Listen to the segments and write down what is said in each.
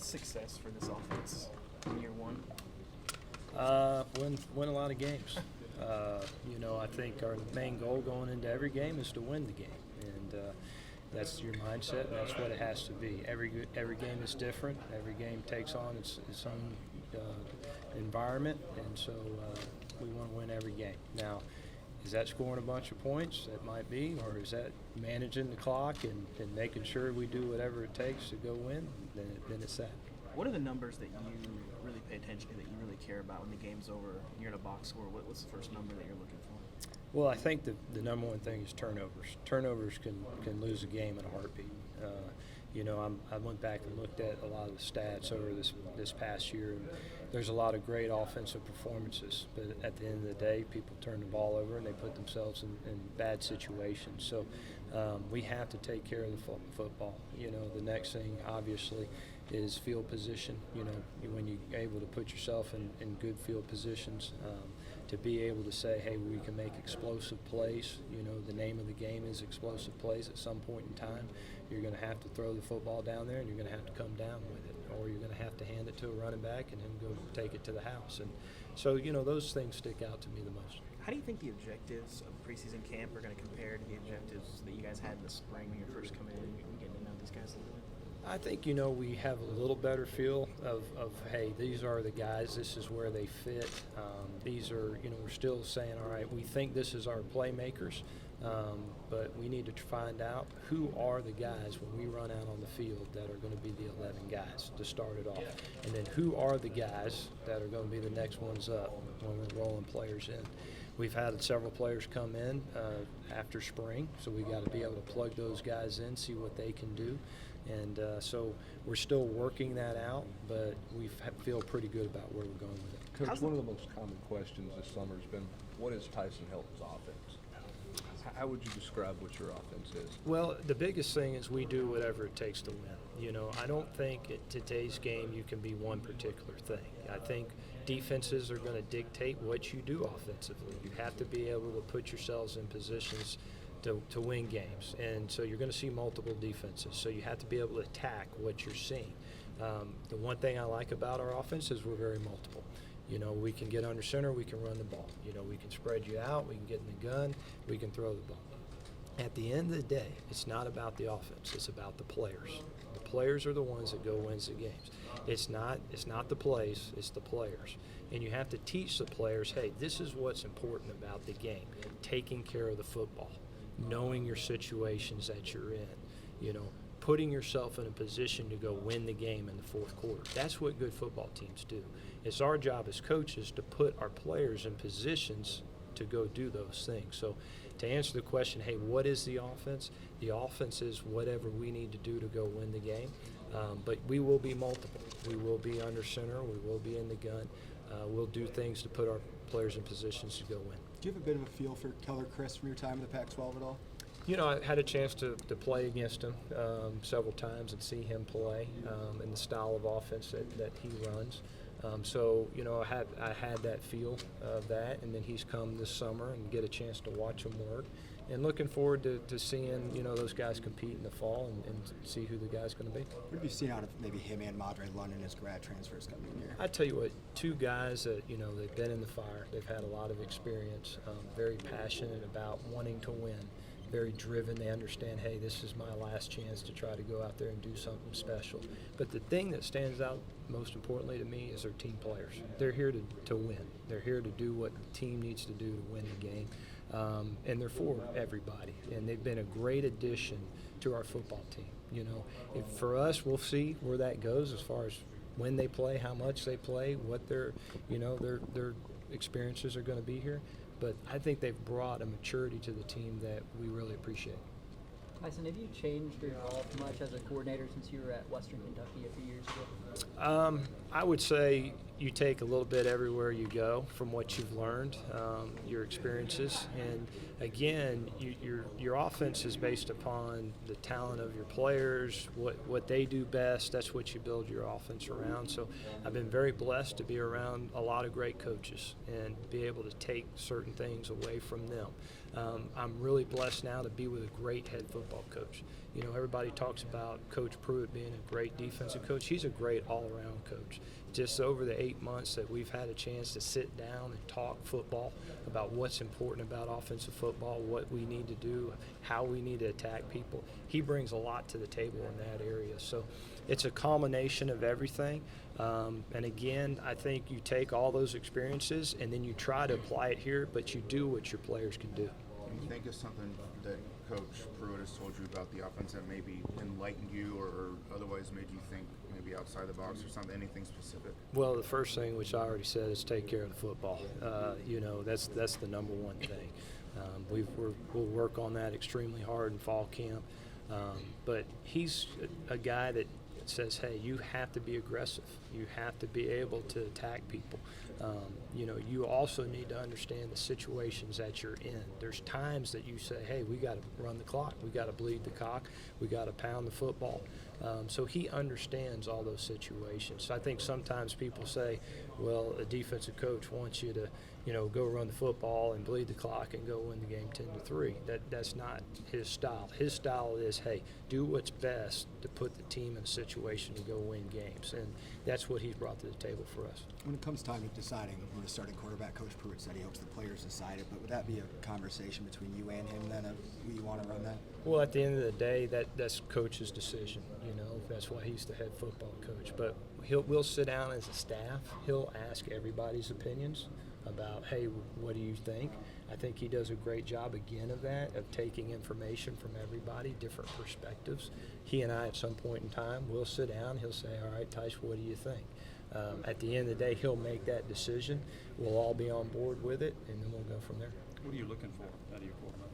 What's success for this offense in year one? Win a lot of games. I think our main goal going into every game is to win the game, and that's your mindset, and that's what it has to be. Every game is different. Every game takes on its own environment, and so we want to win every game. Now, is that scoring a bunch of points? That might be, or is that managing the clock and making sure we do whatever it takes to go win? Then it's that. What are the numbers that you really pay attention to, that you really care about when the game's over, you're in a box score? What's the first number that you're looking for? Well, I think the number one thing is turnovers. Turnovers can lose a game in a heartbeat. I went back and looked at a lot of the stats over this past year, and there's a lot of great offensive performances. But at the end of the day, people turn the ball over and they put themselves in bad situations. So we have to take care of the football. The next thing, obviously, is field position. When you're able to put yourself in good field positions, to be able to say, hey, we can make explosive plays. The name of the game is explosive plays. At some point in time, you're going to have to throw the football down there, and you're going to have to come down with it, or you're going to have to hand it to a running back and then go take it to the house. And so, those things stick out to me the most. How do you think the objectives of preseason camp are going to compare to the objectives that you guys had in the spring when you first come in and getting to know these guys a little bit? I think, we have a little better feel of hey, these are the guys, this is where they fit. These are, we're still saying, all right, we think this is our playmakers, but we need to find out who are the guys when we run out on the field that are going to be the 11 guys to start it off. And then who are the guys that are going to be the next ones up when we're rolling players in. We've had several players come in after spring, so we got to be able to plug those guys in, see what they can do. And so we're still working that out, but we feel pretty good about where we're going with it. Coach, one of the most common questions this summer has been, what is Tyson Helton's offense? How would you describe what your offense is? Well, the biggest thing is we do whatever it takes to win. I don't think in today's game you can be one particular thing. I think defenses are going to dictate what you do offensively. You have to be able to put yourselves in positions to win games, and so you're going to see multiple defenses, so you have to be able to attack what you're seeing. The one thing I like about our offense is we're very multiple. We can get under center, we can run the ball. We can spread you out, we can get in the gun, we can throw the ball. At the end of the day, it's not about the offense, it's about the players. The players are the ones that go wins the games. It's not the plays, it's the players. And you have to teach the players, hey, this is what's important about the game, taking care of the football, knowing your situations that you're in, putting yourself in a position to go win the game in the fourth quarter. That's what good football teams do. It's our job as coaches to put our players in positions to go do those things. So to answer the question, hey, what is the offense? The offense is whatever we need to do to go win the game. But we will be multiple. We will be under center. We will be in the gun. We'll do things to put our players in positions to go win. Do you have a bit of a feel for Keller Chris from your time in the Pac-12 at all? I had a chance to play against him several times and see him play and the style of offense that he runs. I had that feel of that, and then he's come this summer and get a chance to watch him work. And looking forward to seeing, those guys compete in the fall and see who the guy's going to be. What have you seen out of maybe him and Madre London as grad transfers coming in here? I tell you what, two guys that, they've been in the fire. They've had a lot of experience, very passionate about wanting to win, very driven. They understand, hey, this is my last chance to try to go out there and do something special. But the thing that stands out most importantly to me is their team players. They're here to win. They're here to do what the team needs to do to win the game. And they're for everybody. And they've been a great addition to our football team. For us, we'll see where that goes as far as when they play, how much they play, what their experiences are going to be here. But I think they've brought a maturity to the team that we really appreciate. Tyson, have you changed or evolved much as a coordinator since you were at Western Kentucky a few years ago? I would say, you take a little bit everywhere you go from what you've learned, your experiences, and again, your offense is based upon the talent of your players, what they do best. That's what you build your offense around. So I've been very blessed to be around a lot of great coaches and be able to take certain things away from them. I'm really blessed now to be with a great head football coach. You know, everybody talks about Coach Pruitt being a great defensive coach. He's a great all-around coach. Just over the 8 months that we've had a chance to sit down and talk football about what's important about offensive football, what we need to do, how we need to attack people, he brings a lot to the table in that area. So it's a combination of everything. And again, I think you take all those experiences and then you try to apply it here, but you do what your players can do. Can you think of something that Coach Pruitt has told you about the offense that maybe enlightened you or otherwise made you think maybe outside the box or something, anything specific? Well, the first thing, which I already said, is take care of the football. You know, that's the number one thing. We'll work on that extremely hard in fall camp. But he's a guy that says, hey, you have to be aggressive. You have to be able to attack people. You know, you also need to understand the situations that you're in. There's times that you say, hey, we got to run the clock. We got to bleed the cock. We got to pound the football. So he understands all those situations. So I think sometimes people say, well, a defensive coach wants you to, you know, go run the football and bleed the clock and go win the game 10-3. That's not his style. His style is, hey, do what's best to put the team in a situation to go win games. And that's what he's brought to the table for us. When it comes time of deciding who to start a quarterback, Coach Pruitt said he hopes the players decide it, but would that be a conversation between you and him then of who you want to run that? Well, at the end of the day, that's coach's decision. You know, that's why he's the head football coach. But we'll sit down as a staff. He'll ask everybody's opinions about, hey, what do you think? I think he does a great job again of that, of taking information from everybody, different perspectives. He and I, at some point in time, will sit down. He'll say, all right, Tyson, what do you think? At the end of the day, he'll make that decision. We'll all be on board with it, and then we'll go from there. What are you looking for out of your quarterback?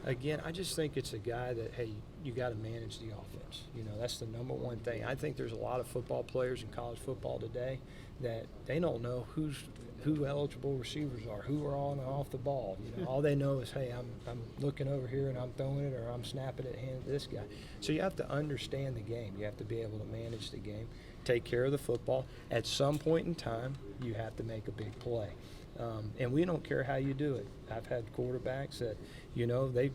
Again, I just think it's a guy that, hey, you got to manage the offense. You know, that's the number one thing. I think there's a lot of football players in college football today that they don't know who eligible receivers are, who are on and off the ball. You know, all they know is, hey, I'm looking over here and I'm throwing it, or I'm snapping it, handing it to this guy. So you have to understand the game. You have to be able to manage the game, take care of the football. At some point in time, you have to make a big play. And we don't care how you do it. I've had quarterbacks that, you know, they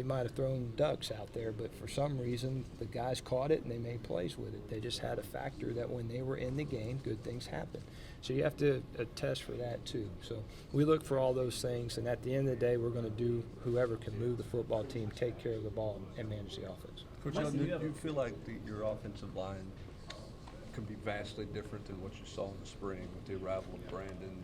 might have thrown ducks out there, but for some reason the guys caught it and they made plays with it. They just had a factor that when they were in the game, good things happened. So you have to test for that too. So we look for all those things, and at the end of the day, we're going to do whoever can move the football team, take care of the ball, and manage the offense. Coach Helton, do you feel like your offensive line can be vastly different than what you saw in the spring with the arrival of Brandon,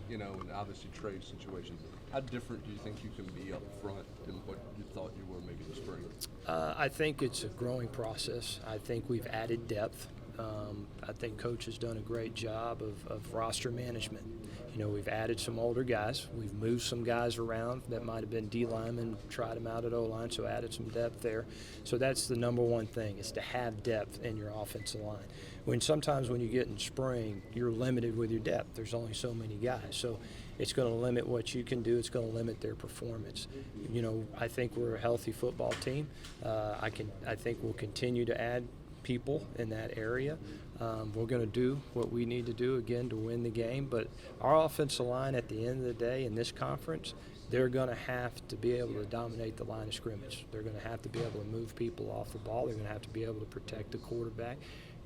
you know, and obviously Trey's situation? How different do you think you can be up front than what you thought you were maybe in the spring? I think it's a growing process. I think we've added depth. I think Coach has done a great job of roster management. You know, we've added some older guys. We've moved some guys around that might have been D linemen, tried them out at O-line, so added some depth there. So that's the number one thing, is to have depth in your offensive line. Sometimes when you get in spring, you're limited with your depth. There's only so many guys. So it's going to limit what you can do. It's going to limit their performance. You know, I think we're a healthy football team. I think we'll continue to add people in that area. We're going to do what we need to do, again, to win the game. But our offensive line, at the end of the day, in this conference, they're going to have to be able to dominate the line of scrimmage. They're going to have to be able to move people off the ball. They're going to have to be able to protect the quarterback.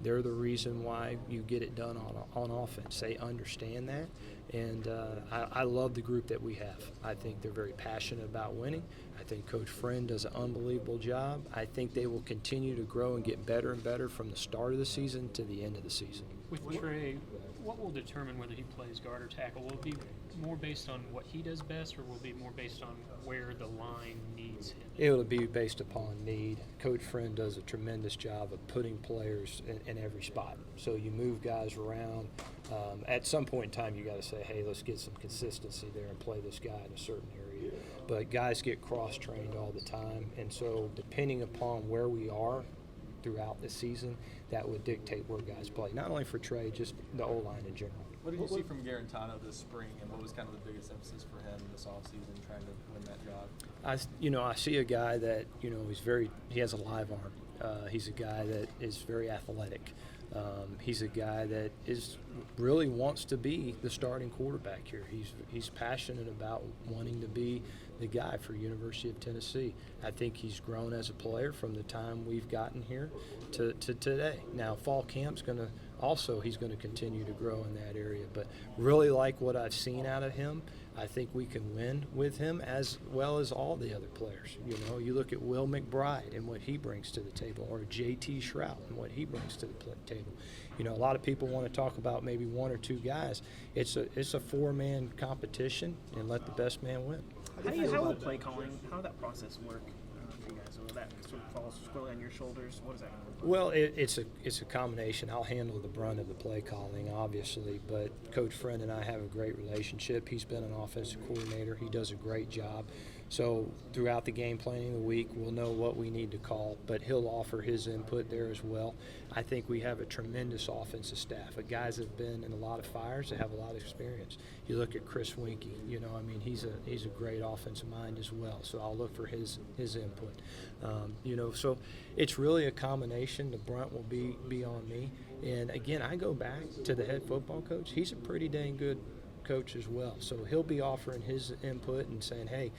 They're the reason why you get it done on offense. They understand that, and I love the group that we have. I think they're very passionate about winning. I think Coach Friend does an unbelievable job. I think they will continue to grow and get better and better from the start of the season to the end of the season. With Trey, what will determine whether he plays guard or tackle? Will it be more based on what he does best, or will it be more based on where the line needs him? It will be based upon need. Coach Friend does a tremendous job of putting players in every spot. So you move guys around. At some point in time, you got to say, hey, let's get some consistency there and play this guy in a certain area. But guys get cross-trained all the time, and so depending upon where we are throughout the season, that would dictate where guys play. Not only for Trey, just the O-line in general. What did you see from Garantano this spring, and what was kind of the biggest emphasis for him this offseason trying to win that job? I see a guy that, he has a live arm. He's a guy that is very athletic. He's a guy that really wants to be the starting quarterback here. He's passionate about wanting to be the guy for University of Tennessee. I think he's grown as a player from the time we've gotten here to today. Now, fall camp's he's going to continue to grow in that area. But really like what I've seen out of him. I think we can win with him as well as all the other players. You look at Will McBride and what he brings to the table, or J.T. Shrout and what he brings to the table. A lot of people want to talk about maybe one or two guys. It's a four-man competition, and let the best man win. How will play calling, how will that process work for you guys? Will that sort of fall squarely on your shoulders? What does that look like? Well, it's a combination. I'll handle the brunt of the play calling, obviously, but Coach Friend and I have a great relationship. He's been an offensive coordinator. He does a great job. So throughout the game planning of the week, we'll know what we need to call, but he'll offer his input there as well. I think we have a tremendous offensive staff, of guys that have been in a lot of fires, that have a lot of experience. You look at Chris Winkie, he's a great offensive mind as well, so I'll look for his input. So it's really a combination. The brunt will be on me. And again, I go back to the head football coach. He's a pretty dang good coach as well. So he'll be offering his input and saying, hey,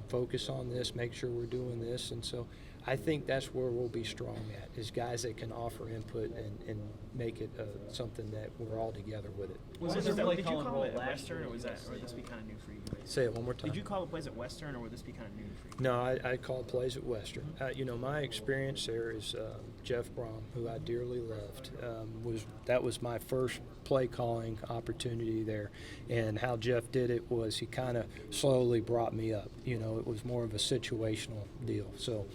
focus on this, make sure we're doing this. And so I think that's where we'll be strong at, is guys that can offer input and make it something that we're all together with it. Did you call it at Western, or would this be kind of new for you guys? Say it one more time. Did you call the plays at Western, or would this be kind of new for you? No, I called plays at Western. My experience there is Jeff Brom, who I dearly loved. That was my first play calling opportunity there, and how Jeff did it was he kind of slowly brought me up. It was more of a situational deal. So,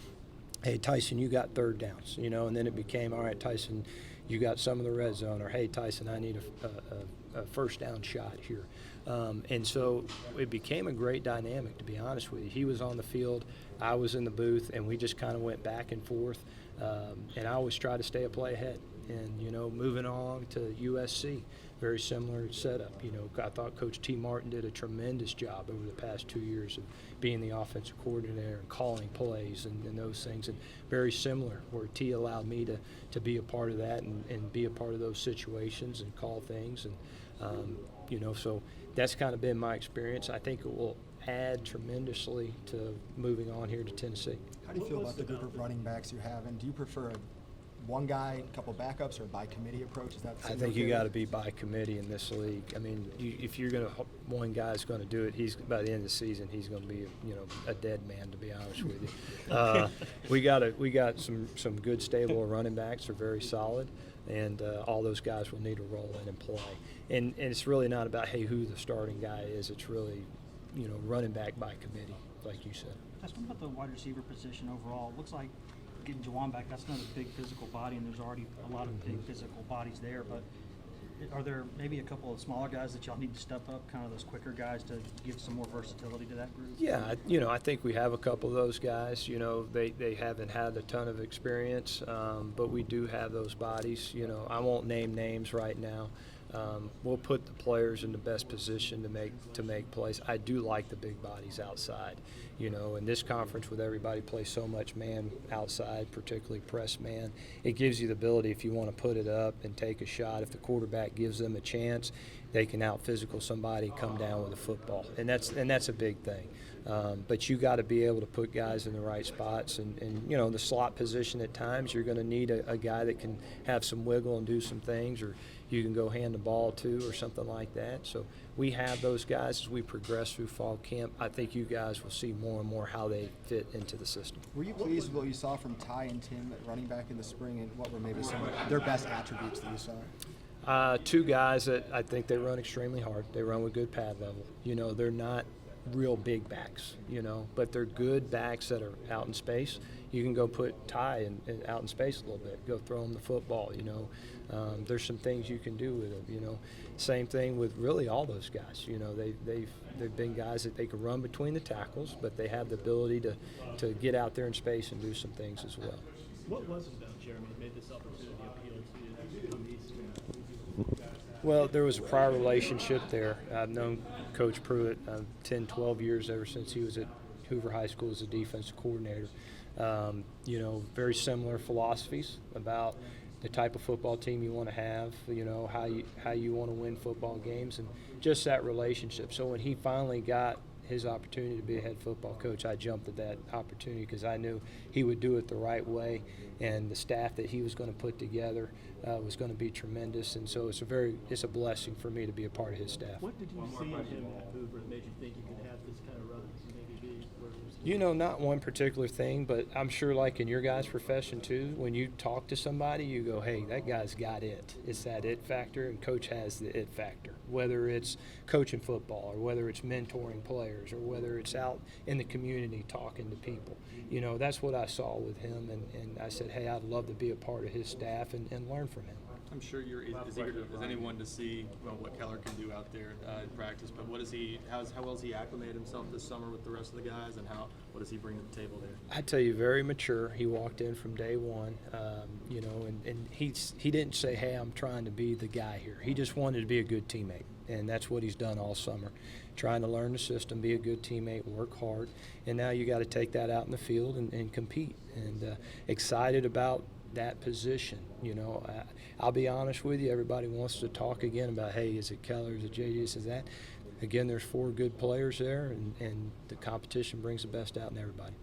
hey, Tyson, you got third downs, and then it became, all right, Tyson, you got some of the red zone, or hey, Tyson, I need a first down shot here. And so it became a great dynamic, to be honest with you. He was on the field, I was in the booth, and we just kind of went back and forth. And I always try to stay a play ahead. And, moving on to USC, very similar setup. I thought Coach T. Martin did a tremendous job over the past 2 years of being the offensive coordinator and calling plays and those things. And very similar, where T allowed me to be a part of that and be a part of those situations and call things. And, so that's kind of been my experience. I think it will add tremendously to moving on here to Tennessee. How do you feel about the group of running backs you have, and do you prefer one guy, a couple backups, or a by committee approach? Is that I think you got to be by committee in this league. I mean, if you're one guy's going to do it, by the end of the season he's going to be a dead man, to be honest with you. We got some good stable running backs. They're very solid, and all those guys will need to roll in and play. And it's really not about who the starting guy is. It's really running back by committee, like you said. What about the wide receiver position overall? It looks like getting Juwan back, that's not a big physical body, and there's already a lot of big physical bodies there. But are there maybe a couple of smaller guys that y'all need to step up, kind of those quicker guys, to give some more versatility to that group? Yeah, I think we have a couple of those guys. They haven't had a ton of experience, but we do have those bodies. I won't name names right now. We'll put the players in the best position to make plays. I do like the big bodies outside. In this conference, with everybody play so much man outside, particularly press man, it gives you the ability, if you want to put it up and take a shot, if the quarterback gives them a chance, they can out-physical somebody, come down with a football, and that's a big thing. But you got to be able to put guys in the right spots, and the slot position at times, you're going to need a guy that can have some wiggle and do some things, or you can go hand the ball to, or something like that. So we have those guys as we progress through fall camp. I think you guys will see more and more how they fit into the system. Were you pleased with what you saw from Ty and Tim at running back in the spring, and what were maybe some of their best attributes that you saw? Two guys that I think they run extremely hard. They run with good pad level. They're not real big backs, but they're good backs that are out in space. You can go put Ty out in space a little bit, go throw him the football, There's some things you can do with him, Same thing with really all those guys. They've been guys that they can run between the tackles, but they have the ability to get out there in space and do some things as well. What was it about Jeremy that made this opportunity appeal to you to come east? Well, there was a prior relationship there. I've known Coach Pruitt 10, 12 years ever since he was at Hoover High School as a defensive coordinator. You know, very similar philosophies about the type of football team you want to have, you know, how you want to win football games, and just that relationship. So when he finally got his opportunity to be a head football coach, I jumped at that opportunity because I knew he would do it the right way, and the staff that he was going to put together was going to be tremendous. And so it's a blessing for me to be a part of his staff. What did you see in him at Hoover that made you think you could have this kind of run and maybe be where he was? You know, not one particular thing, but I'm sure like in your guys' profession too, when you talk to somebody, you go, hey, that guy's got it. It's that it factor, and Coach has the it factor. Whether it's coaching football or whether it's mentoring players or whether it's out in the community talking to people. You know, that's what I saw with him, and I said, hey, I'd love to be a part of his staff and learn from him. I'm sure you're as eager as anyone to see what Keller can do out there in practice. But how well has he acclimated himself this summer with the rest of the guys, and what does he bring to the table there? I tell you, very mature. He walked in from day one, you know, and he didn't say, hey, I'm trying to be the guy here. He just wanted to be a good teammate, and that's what he's done all summer, trying to learn the system, be a good teammate, work hard, and now you got to take that out in the field and compete. And excited about that position. You know, I'll be honest with you, everybody wants to talk again about, hey, is it Keller, is it JJ, is that? Again, there's 4 good players there, and the competition brings the best out in everybody.